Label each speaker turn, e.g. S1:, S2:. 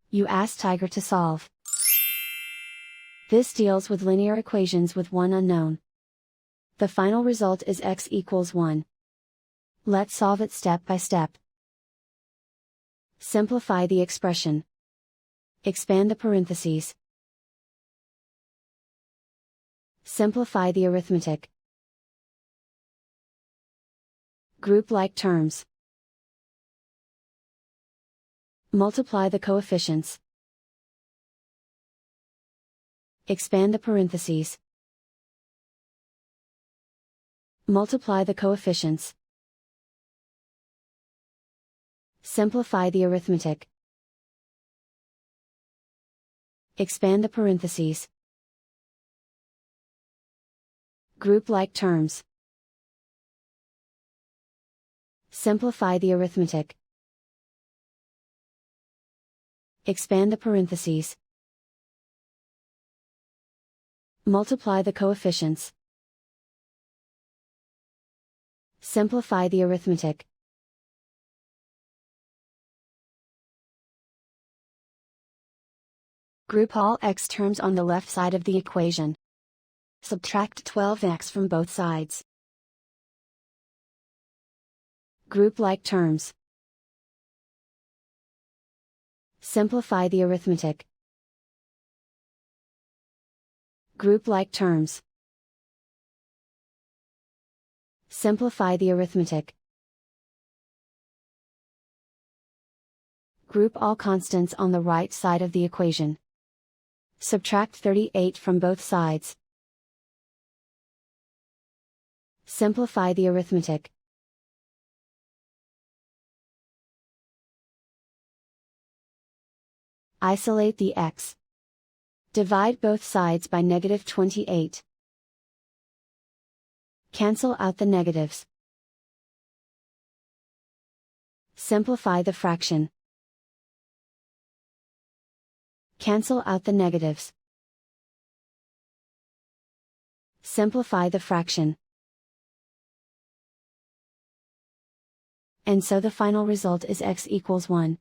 S1: You ask Tiger to solve. This deals with linear equations with one unknown. The final result is x equals 1. Let's solve it step by step. Simplify the expression. Expand the parentheses. Simplify the arithmetic. Group like terms. Multiply the coefficients. Expand the parentheses. Multiply the coefficients. Simplify the arithmetic. Expand the parentheses. Group like terms. Simplify the arithmetic. Expand the parentheses. Multiply the coefficients. Simplify the arithmetic. Group all x terms on the left side of the equation. Subtract 12x from both sides. Group like terms. Simplify the arithmetic. Group like terms. Simplify the arithmetic. Group all constants on the right side of the equation. Subtract 38 from both sides. Simplify the arithmetic. Isolate the x. Divide both sides by -28. Cancel out the negatives. Simplify the fraction. Cancel out the negatives. Simplify the fraction. And so the final result is x equals 1.